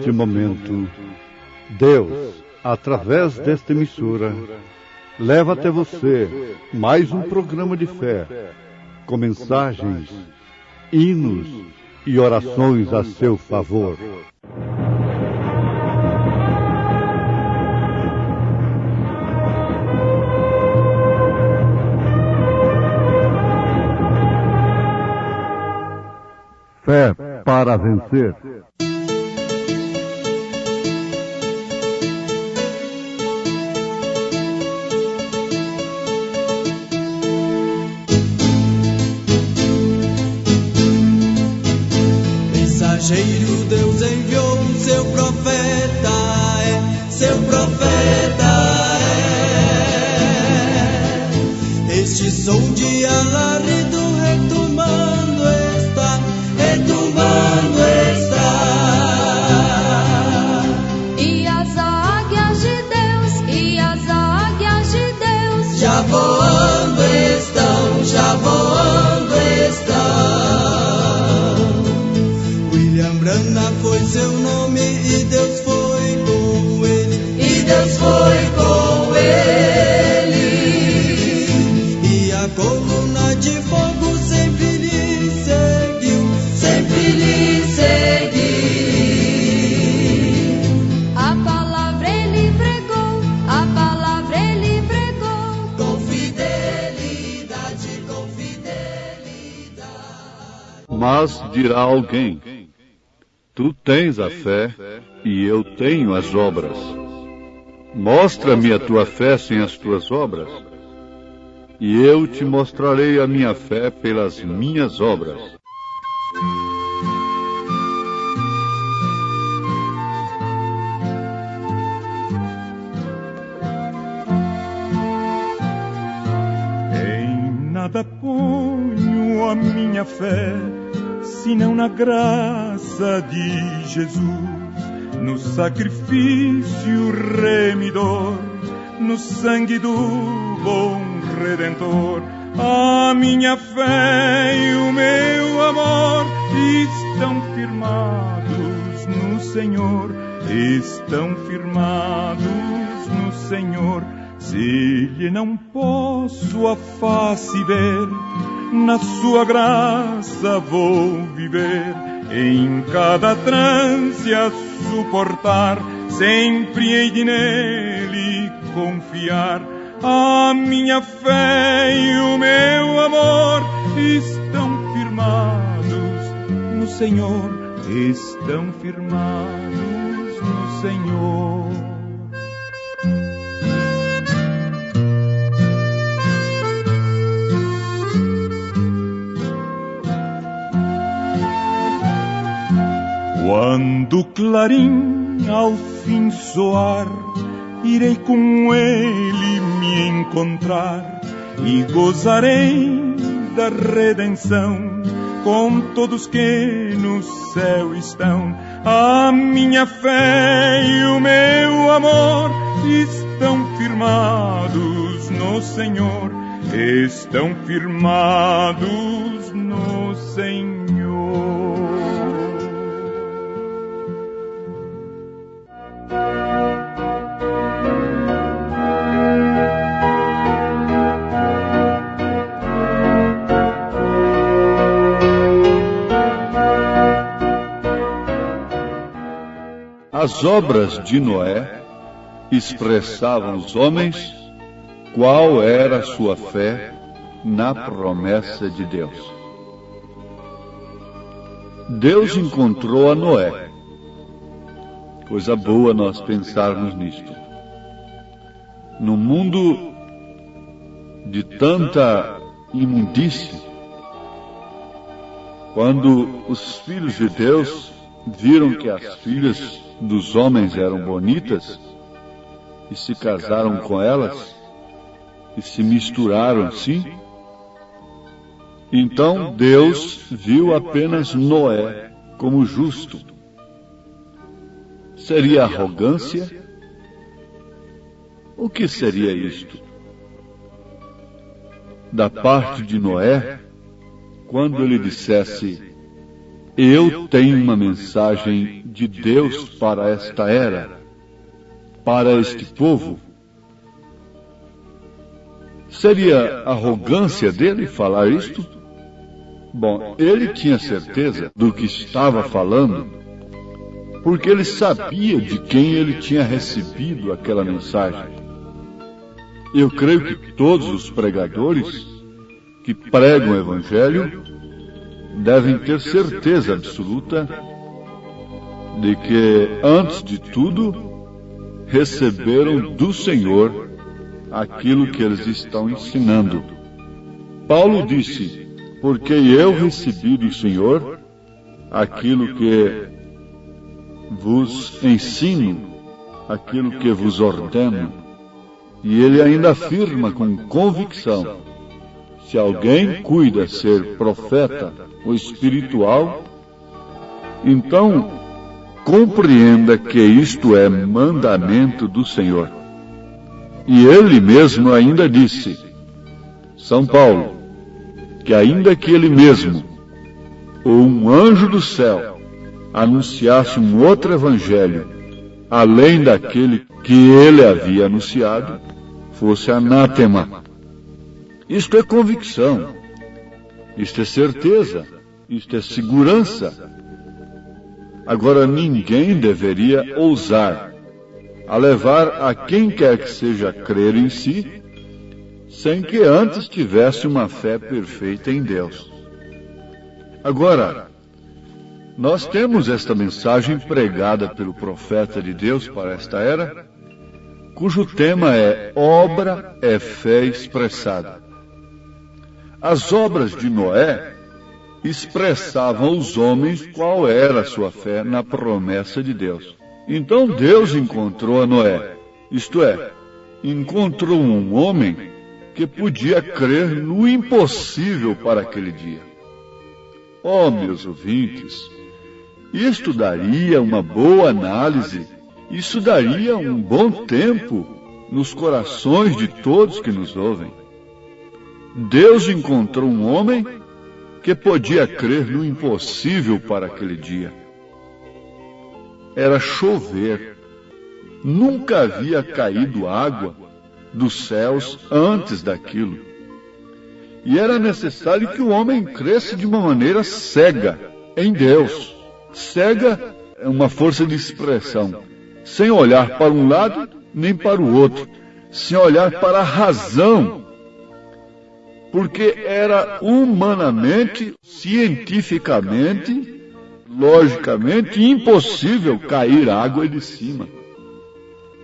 neste momento, Deus, através desta emissora, leva até você mais um programa de fé, com mensagens, hinos e orações a seu favor. Fé para vencer. Mensageiro Deus enviou seu profeta, seu profeta é. Este som de alarido retomando está, retomando está. E as águias de Deus, e as águias de Deus já voando estão, já voando estão. Brana foi seu nome e Deus foi com ele, e Deus foi com ele. E a coluna de fogo sempre lhe seguiu, sempre lhe seguiu. A palavra ele pregou, a palavra ele pregou. Com fidelidade, com fidelidade. Mas dirá alguém: tu tens a fé e eu tenho as obras. Mostra-me a tua fé sem as tuas obras, e eu te mostrarei a minha fé pelas minhas obras. Em nada ponho a minha fé, senão na graça de Jesus, no sacrifício remidor, no sangue do bom Redentor. A minha fé e o meu amor estão firmados no Senhor, estão firmados no Senhor. Se lhe não posso a face ver, na sua graça vou viver, em cada trance a suportar, sempre hei de nele confiar. A minha fé e o meu amor estão firmados no Senhor, estão firmados no Senhor. Quando o clarim ao fim soar, irei com ele me encontrar e gozarei da redenção com todos que no céu estão. A minha fé e o meu amor estão firmados no Senhor, estão firmados no Senhor. As obras de Noé expressavam os homens qual era a sua fé na promessa de Deus. Deus encontrou a Noé. Coisa boa nós pensarmos nisto. No mundo de tanta imundície, quando os filhos de Deus viram que as filhas dos homens eram bonitas e se casaram com elas e se misturaram assim, então Deus viu apenas Noé como justo. Seria arrogância? O que seria isto? Da parte de Noé, quando ele dissesse: eu tenho uma mensagem de Deus para esta era, para este povo. Seria arrogância dele falar isto? Bom, ele tinha certeza do que estava falando, porque ele sabia de quem ele tinha recebido aquela mensagem. Eu creio que todos os pregadores que pregam o Evangelho devem ter certeza absoluta de que, antes de tudo, receberam do Senhor aquilo que eles estão ensinando. Paulo disse: porque eu recebi do Senhor aquilo que vos ensino, aquilo que vos ordeno. E ele ainda afirma com convicção: se alguém cuida ser profeta ou espiritual, então compreenda que isto é mandamento do Senhor. E ele mesmo ainda disse, São Paulo, que ainda que ele mesmo, ou um anjo do céu, anunciasse um outro evangelho, além daquele que ele havia anunciado, fosse anátema. Isto é convicção, isto é certeza, isto é segurança. Agora ninguém deveria ousar a levar a quem quer que seja a crer em si, sem que antes tivesse uma fé perfeita em Deus. Agora, nós temos esta mensagem pregada pelo profeta de Deus para esta era, cujo tema é Obra é Fé Expressada. As obras de Noé expressavam aos homens qual era a sua fé na promessa de Deus. Então Deus encontrou a Noé, isto é, encontrou um homem que podia crer no impossível para aquele dia. Oh, meus ouvintes, isto daria uma boa análise, isso daria um bom tempo nos corações de todos que nos ouvem. Deus encontrou um homem que podia crer no impossível para aquele dia. Era chover. Nunca havia caído água dos céus antes daquilo. E era necessário que o homem cresça de uma maneira cega em Deus. Cega é uma força de expressão, sem olhar para um lado nem para o outro, sem olhar para a razão, porque era humanamente, cientificamente, logicamente impossível cair água de cima.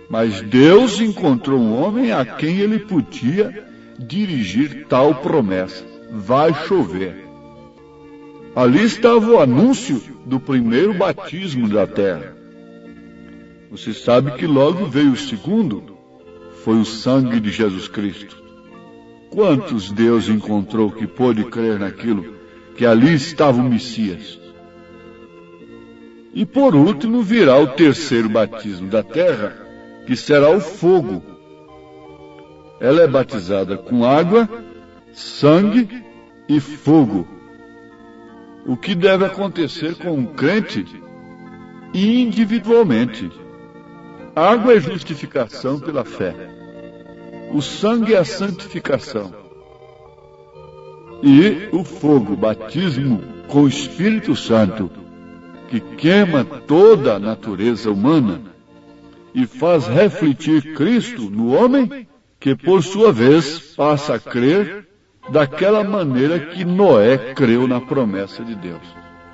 Mas Deus encontrou um homem a quem ele podia dirigir tal promessa: vai chover. Ali estava o anúncio do primeiro batismo da terra. Você sabe que logo veio o segundo, foi o sangue de Jesus Cristo. Quantos Deus encontrou que pôde crer naquilo, que ali estava o Messias? E por último virá o terceiro batismo da terra, que será o fogo. Ela é batizada com água, sangue e fogo. O que deve acontecer com um crente individualmente? A água é justificação pela fé. O sangue é a santificação. E o fogo, batismo com o Espírito Santo, que queima toda a natureza humana e faz refletir Cristo no homem, que por sua vez passa a crer daquela maneira que Noé creu na promessa de Deus.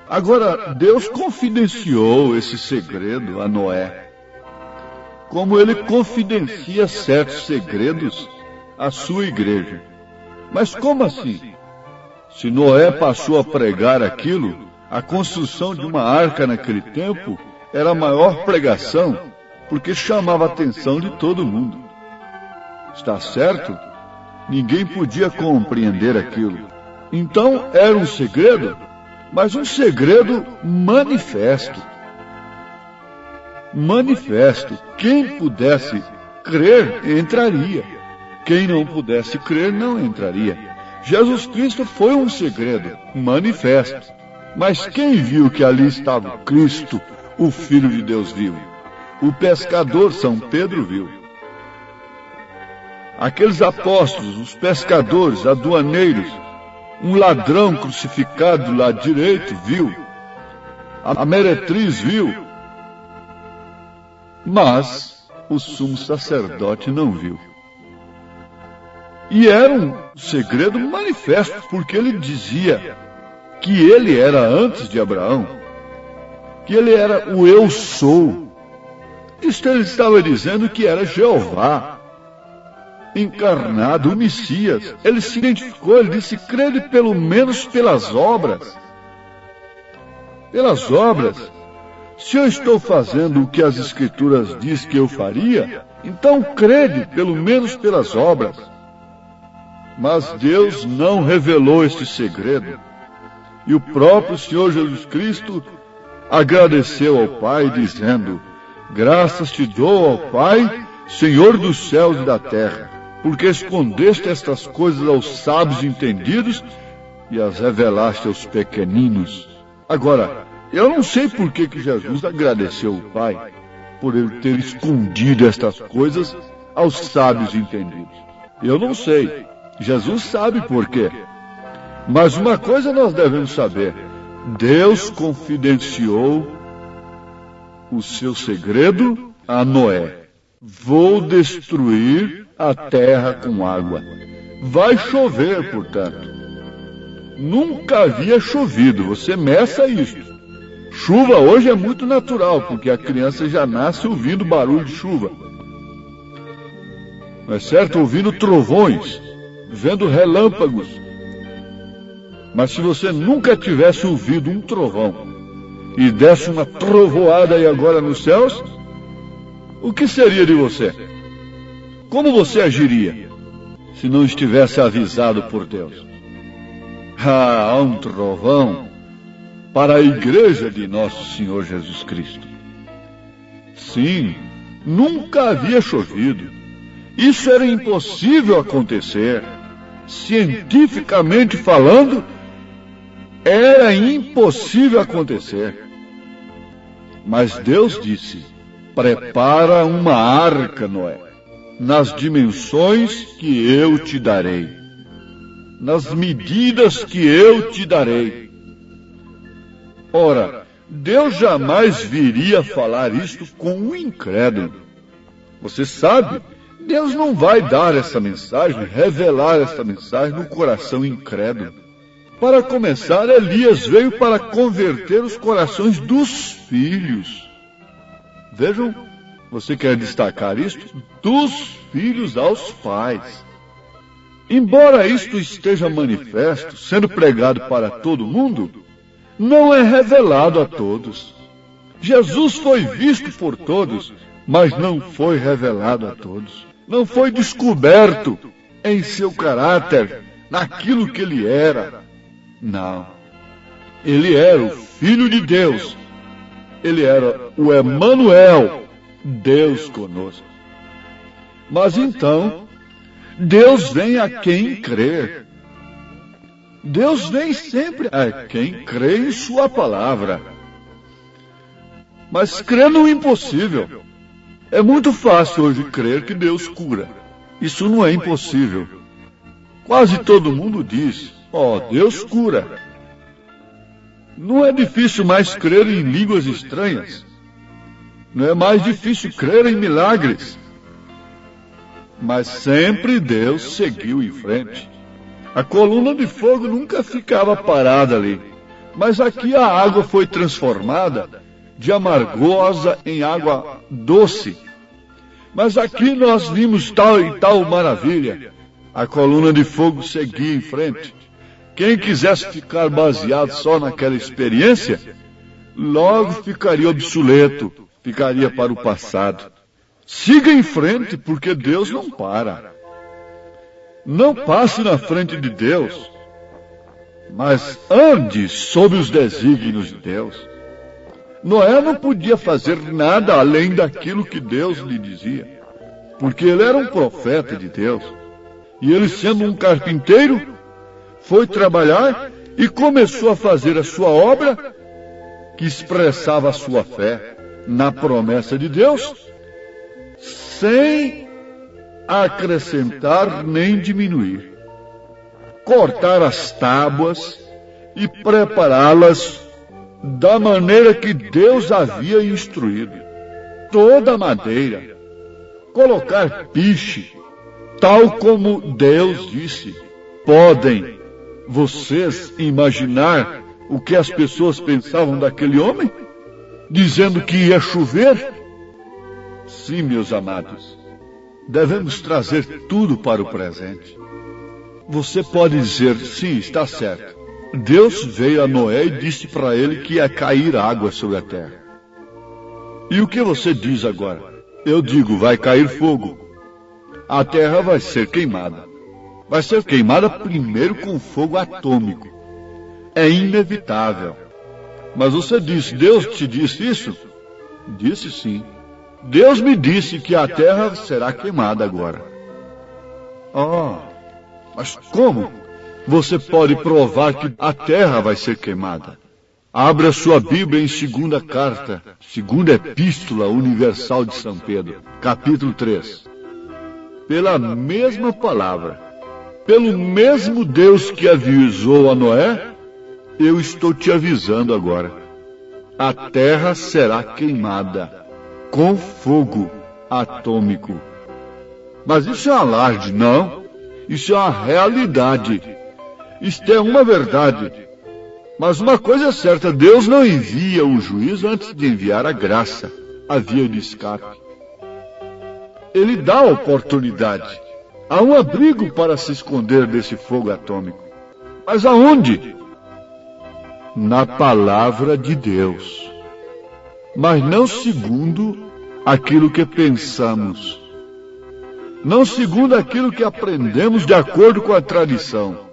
Agora, Deus confidenciou esse segredo a Noé, como ele confidencia certos segredos à sua igreja. Mas como assim? Se Noé passou a pregar aquilo, a construção de uma arca naquele tempo era a maior pregação, porque chamava a atenção de todo mundo. Está certo? Ninguém podia compreender aquilo. Então era um segredo, mas um segredo manifesto. Manifesto. Quem pudesse crer, entraria. Quem não pudesse crer, não entraria. Jesus Cristo foi um segredo manifesto. Mas quem viu que ali estava Cristo, o Filho de Deus vivo? O pescador São Pedro viu. Aqueles apóstolos, os pescadores, aduaneiros, um ladrão crucificado do lado direito viu. A meretriz viu. Mas o sumo sacerdote não viu. E era um segredo manifesto, porque ele dizia que ele era antes de Abraão, que ele era o eu sou. Isto ele estava dizendo que era Jeová encarnado, o Messias. Ele se identificou, ele disse: crede pelo menos pelas obras. Pelas obras. Se eu estou fazendo o que as Escrituras diz que eu faria, então crede pelo menos pelas obras. Mas Deus não revelou este segredo. E o próprio Senhor Jesus Cristo agradeceu ao Pai, dizendo: graças te dou, ó Pai, Senhor dos céus e da terra, porque escondeste estas coisas aos sábios e entendidos e as revelaste aos pequeninos. Agora, eu não sei por que Jesus agradeceu o Pai por ele ter escondido estas coisas aos sábios e entendidos. Eu não sei. Jesus sabe por quê. Mas uma coisa nós devemos saber: Deus confidenciou o seu segredo a Noé. Vou destruir a terra com água. Vai chover, portanto. Nunca havia chovido, você meça isso. Chuva hoje é muito natural, porque a criança já nasce ouvindo barulho de chuva. Não é certo? Ouvindo trovões, vendo relâmpagos. Mas se você nunca tivesse ouvido um trovão e desse uma trovoada aí agora nos céus, o que seria de você? Como você agiria se não estivesse avisado por Deus? Há um trovão para a igreja de nosso Senhor Jesus Cristo. Sim, nunca havia chovido. Isso era impossível acontecer. Cientificamente falando, era impossível acontecer. Mas Deus disse: prepara uma arca, Noé, nas dimensões que eu te darei, nas medidas que eu te darei. Ora, Deus jamais viria falar isto com um incrédulo. Você sabe, Deus não vai dar essa mensagem, revelar essa mensagem no coração incrédulo. Para começar, Elias veio para converter os corações dos filhos. Vejam, você quer destacar isto? Dos filhos aos pais. Embora isto esteja manifesto, sendo pregado para todo mundo, não é revelado a todos. Jesus foi visto por todos, mas não foi revelado a todos. Não foi descoberto em seu caráter, naquilo que ele era. Não. Ele era o Filho de Deus. Ele era o Emanuel, Deus conosco. Mas então, Deus vem a quem crer. Deus vem sempre a quem crê em sua palavra. Mas crê no impossível. É muito fácil hoje crer que Deus cura. Isso não é impossível. Quase todo mundo diz: Deus cura. Não é difícil mais crer em línguas estranhas. Não é mais difícil crer em milagres. Mas sempre Deus seguiu em frente. A coluna de fogo nunca ficava parada ali. Mas aqui a água foi transformada de amargosa em água doce. Mas aqui nós vimos tal e tal maravilha. A coluna de fogo seguia em frente. Quem quisesse ficar baseado só naquela experiência, logo ficaria obsoleto, ficaria para o passado. Siga em frente, porque Deus não para. Não passe na frente de Deus, mas ande sob os desígnios de Deus. Noé não podia fazer nada além daquilo que Deus lhe dizia, porque ele era um profeta de Deus. E ele, sendo um carpinteiro, foi trabalhar e começou a fazer a sua obra, que expressava a sua fé na promessa de Deus, sem acrescentar nem diminuir. Cortar as tábuas e prepará-las da maneira que Deus havia instruído. Toda a madeira, colocar piche, tal como Deus disse. Podem vocês imaginar o que as pessoas pensavam daquele homem? Dizendo que ia chover? Sim, meus amados, devemos trazer tudo para o presente. Você pode dizer, sim, está certo. Deus veio a Noé e disse para ele que ia cair água sobre a terra. E o que você diz agora? Eu digo, vai cair fogo. A terra vai ser queimada. Vai ser queimada primeiro com fogo atômico. É inevitável. Mas você diz, Deus te disse isso? Disse sim. Deus me disse que a terra será queimada agora. Mas como você pode provar que a terra vai ser queimada? Abra sua Bíblia em segunda Epístola Universal de São Pedro, capítulo 3. Pela mesma palavra, pelo mesmo Deus que avisou a Noé, eu estou te avisando agora. A terra será queimada com fogo atômico. Mas isso é alarde, não. Isso é uma realidade. Isto é uma verdade. Mas uma coisa é certa, Deus não envia o juízo antes de enviar a graça, a via de escape. Ele dá a oportunidade. Há um abrigo para se esconder desse fogo atômico. Mas aonde? Na palavra de Deus. Mas não segundo aquilo que pensamos. Não segundo aquilo que aprendemos de acordo com a tradição.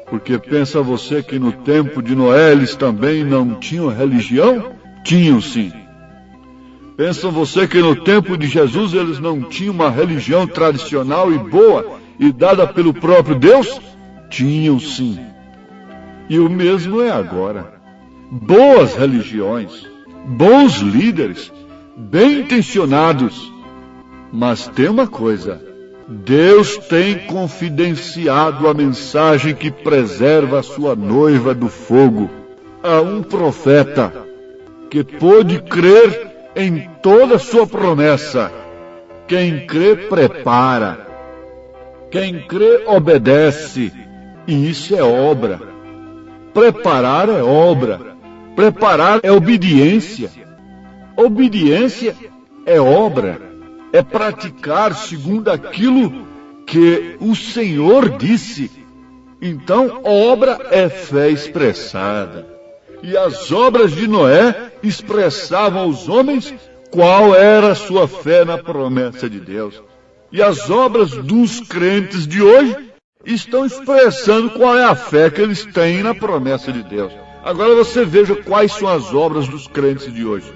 Porque pensa você que no tempo de Noé eles também não tinham religião? Tinham sim. Pensa você que no tempo de Jesus eles não tinham uma religião tradicional e boa e dada pelo próprio Deus? Tinham sim. E o mesmo é agora. Boas religiões, bons líderes, bem intencionados. Mas tem uma coisa, Deus tem confidenciado a mensagem que preserva a sua noiva do fogo a um profeta que pôde crer em toda a sua promessa. Quem crê, prepara. Quem crê, obedece. E isso é obra. Preparar é obra. Preparar é obediência. Obediência é obra. É praticar segundo aquilo que o Senhor disse. Então, obra é fé expressada. E as obras de Noé expressavam aos homens qual era a sua fé na promessa de Deus. E as obras dos crentes de hoje estão expressando qual é a fé que eles têm na promessa de Deus. Agora você veja quais são as obras dos crentes de hoje.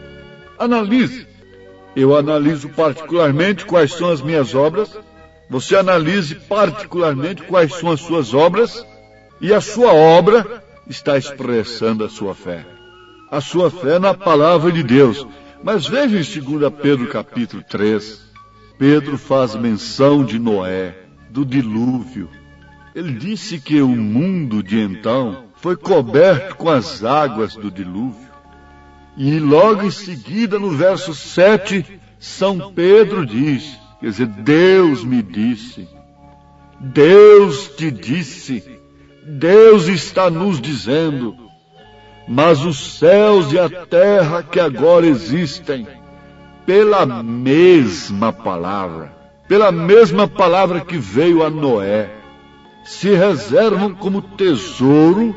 Analise. Eu analiso particularmente quais são as minhas obras. Você analise particularmente quais são as suas obras. E a sua obra está expressando a sua fé. A sua fé na palavra de Deus. Mas veja em 2 Pedro capítulo 3. Pedro faz menção de Noé, do dilúvio. Ele disse que o mundo de então foi coberto com as águas do dilúvio. E logo em seguida, no verso 7, São Pedro diz, quer dizer, Deus me disse, Deus te disse, Deus está nos dizendo, mas os céus e a terra que agora existem, pela mesma palavra que veio a Noé, se reservam como tesouro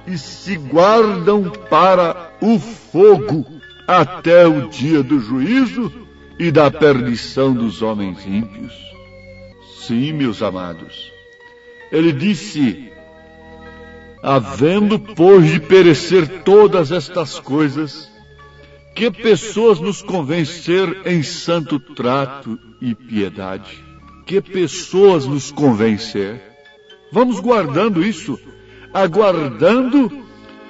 e se guardam para o fogo até o dia do juízo e da perdição dos homens ímpios. Sim, meus amados. Ele disse, havendo, pois, de perecer todas estas coisas, que pessoas nos convencer em santo trato e piedade? Que pessoas nos convencer? Vamos guardando isso aguardando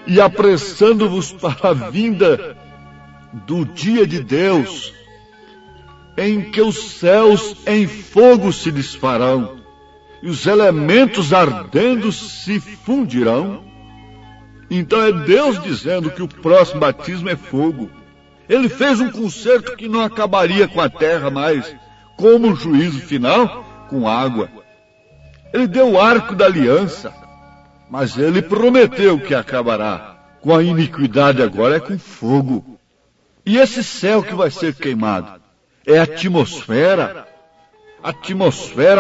e apressando-vos para a vinda do dia de Deus, em que os céus em fogo se desfarão e os elementos ardendo se fundirão. Então é Deus dizendo que o próximo batismo é fogo. Ele fez um concerto que não acabaria com a terra, mas como o juízo final, com água. Ele deu o arco da aliança, mas ele prometeu que acabará com a iniquidade, agora é com fogo. E esse céu que vai ser queimado é a atmosfera,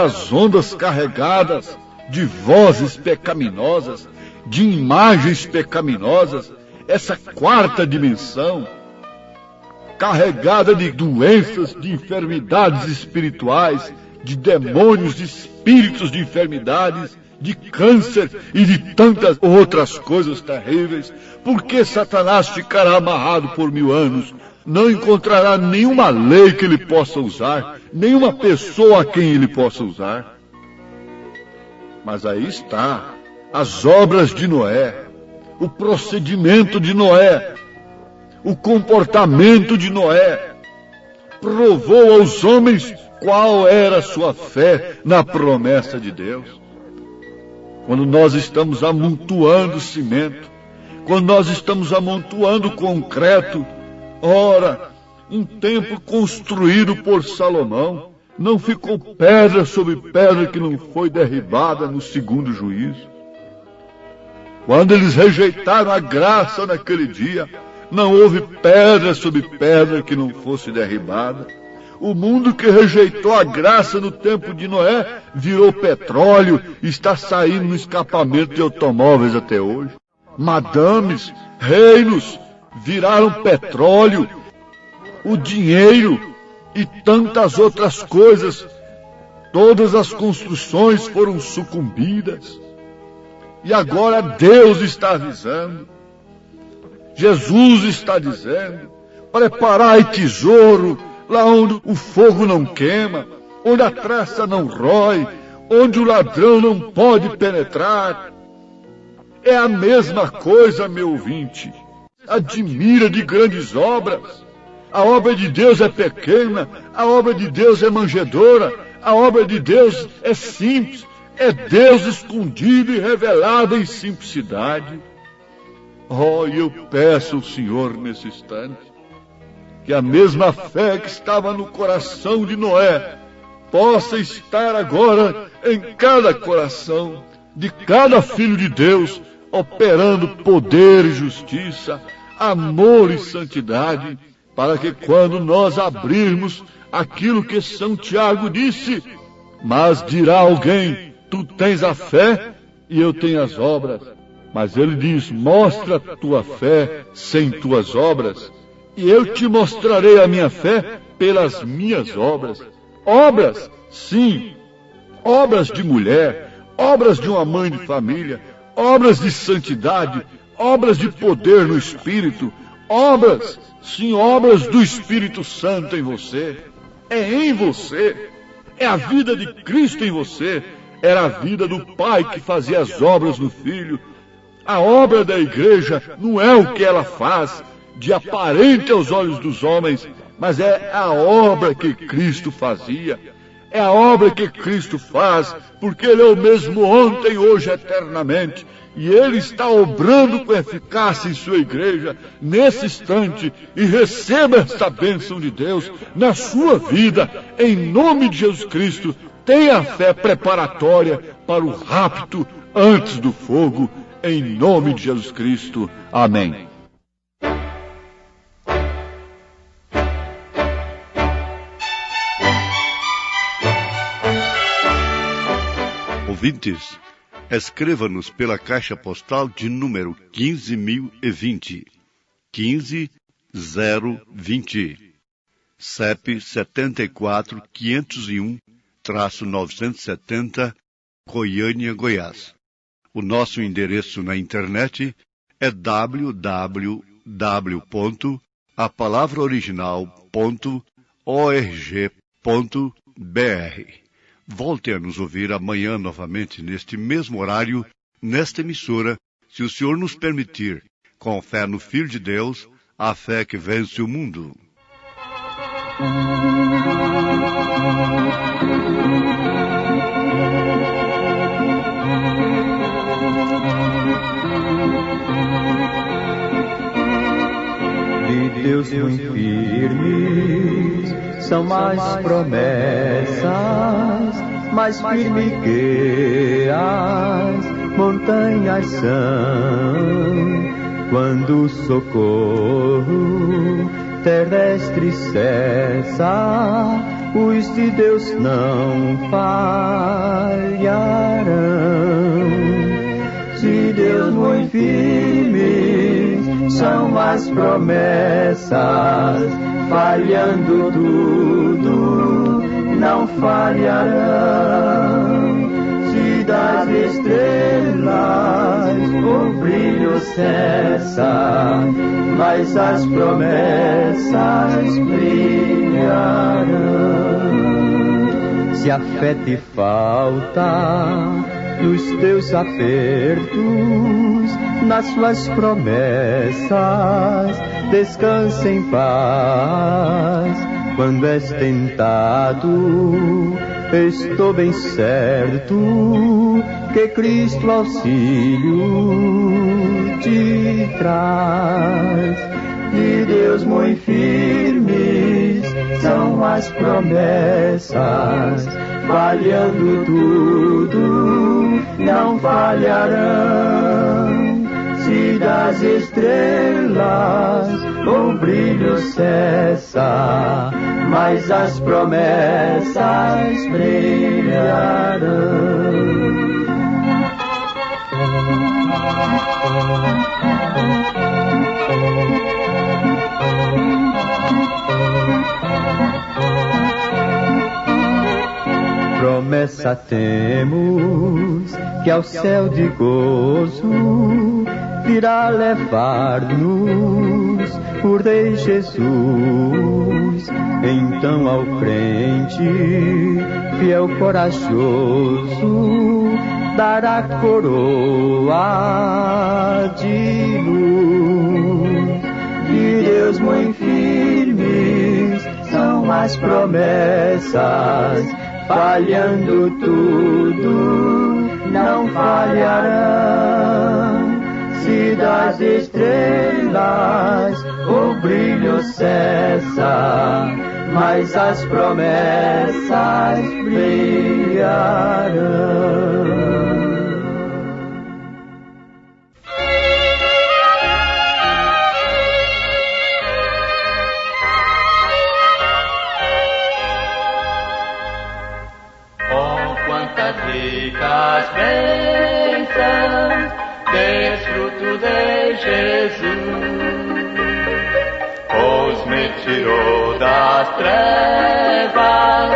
as ondas carregadas de vozes pecaminosas, de imagens pecaminosas, essa quarta dimensão, carregada de doenças, de enfermidades espirituais, de demônios, de espíritos de enfermidades, de câncer e de tantas outras coisas terríveis. Porque Satanás ficará amarrado por 1000 anos, não encontrará nenhuma lei que ele possa usar, nenhuma pessoa a quem ele possa usar. Mas aí está, as obras de Noé, o procedimento de Noé, o comportamento de Noé, provou aos homens qual era a sua fé na promessa de Deus. Quando nós estamos amontoando cimento, quando nós estamos amontoando concreto, ora, um templo construído por Salomão, não ficou pedra sobre pedra que não foi derribada no segundo juízo. Quando eles rejeitaram a graça naquele dia, não houve pedra sobre pedra que não fosse derribada. O mundo que rejeitou a graça no tempo de Noé virou petróleo e está saindo no escapamento de automóveis até hoje. Madames, reinos viraram petróleo, o dinheiro e tantas outras coisas. Todas as construções foram sucumbidas. E agora Deus está avisando. Jesus está dizendo: preparai tesouro lá onde o fogo não queima, onde a traça não rói, onde o ladrão não pode penetrar. É a mesma coisa, meu ouvinte. Admira de grandes obras. A obra de Deus é pequena, a obra de Deus é manjedoura, a obra de Deus é simples, é Deus escondido e revelado em simplicidade. Oh, e eu peço ao Senhor nesse instante que a mesma fé que estava no coração de Noé possa estar agora em cada coração de cada filho de Deus, operando poder e justiça, amor e santidade, para que quando nós abrirmos aquilo que São Tiago disse, mas dirá alguém: tu tens a fé e eu tenho as obras. Mas ele diz: mostra a tua fé sem tuas obras, e eu te mostrarei a minha fé pelas minhas obras. Obras, sim, obras de mulher, obras de uma mãe de família, obras de santidade, obras de poder no Espírito, obras, sim, obras do Espírito Santo em você. É em você, é a vida de Cristo em você, era a vida do Pai que fazia as obras no Filho. A obra da igreja não é o que ela faz de aparente aos olhos dos homens, mas é a obra que Cristo fazia. É a obra que Cristo faz, porque Ele é o mesmo ontem, hoje, eternamente. E Ele está obrando com eficácia em sua igreja, nesse instante. E receba esta bênção de Deus na sua vida, em nome de Jesus Cristo. Tenha a fé preparatória para o rapto antes do fogo, em nome de Jesus Cristo. Amém. Ouvintes, escreva-nos pela caixa postal de número 15.020, 15020, CEP 74.501-970, Goiânia, Goiás. O nosso endereço na internet é www.apalavraoriginal.org.br. Volte a nos ouvir amanhã novamente neste mesmo horário nesta emissora, se o Senhor nos permitir, com fé no Filho de Deus, a fé que vence o mundo. De Deus muito firmes são mais promessas, mais firme que as montanhas são. Quando o socorro terrestre cessa, os de Deus não falharão. De Deus muito firmes são as promessas, falhando tudo, não falharão. Se das estrelas o brilho cessa, mas as promessas brilharão. Se a fé te falta nos teus apertos, nas suas promessas, descansa em paz. Quando és tentado, estou bem certo que Cristo auxílio te traz. De Deus muito firmes são as promessas, falhando tudo, não falharão. Se das estrelas o brilho cessa, mas as promessas brilharão. Promessa temos que ao céu de gozo virá levar-nos por Rei Jesus. Então ao crente fiel corajoso dará coroa de luz. De Deus muito firmes são as promessas, falhando tudo, não falharão. Se das estrelas o brilho cessa, mas as promessas brilharão. Ricas bênçãos, desfruto de Jesus, pois me tirou das trevas,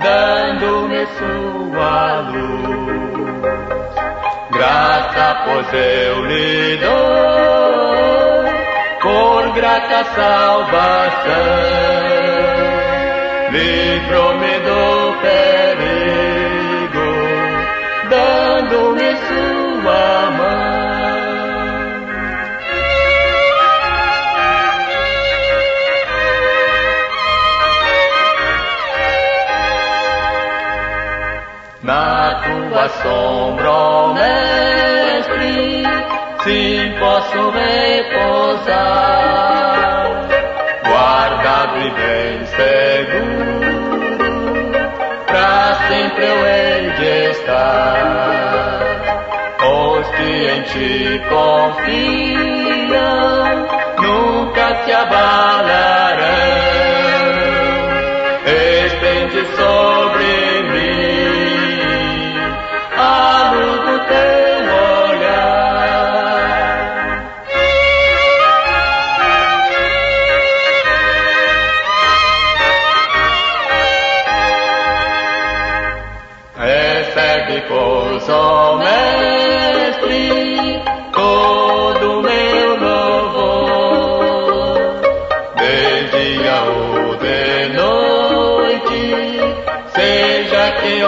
dando-me sua luz. Graça, pois eu lhe dou, por grata salvação, livrou-me do perigo, dando-me sua mão. Na tua sombra, ó Mestre, sim posso repousar, guardado e bem seguro, pra sempre eu hei de estar. Os que em ti confiam nunca te abalarão. Estende sobre mim a luz do teu olhar. Recebe, pois, ó Mestre, todo meu louvor, de dia ou de noite, seja que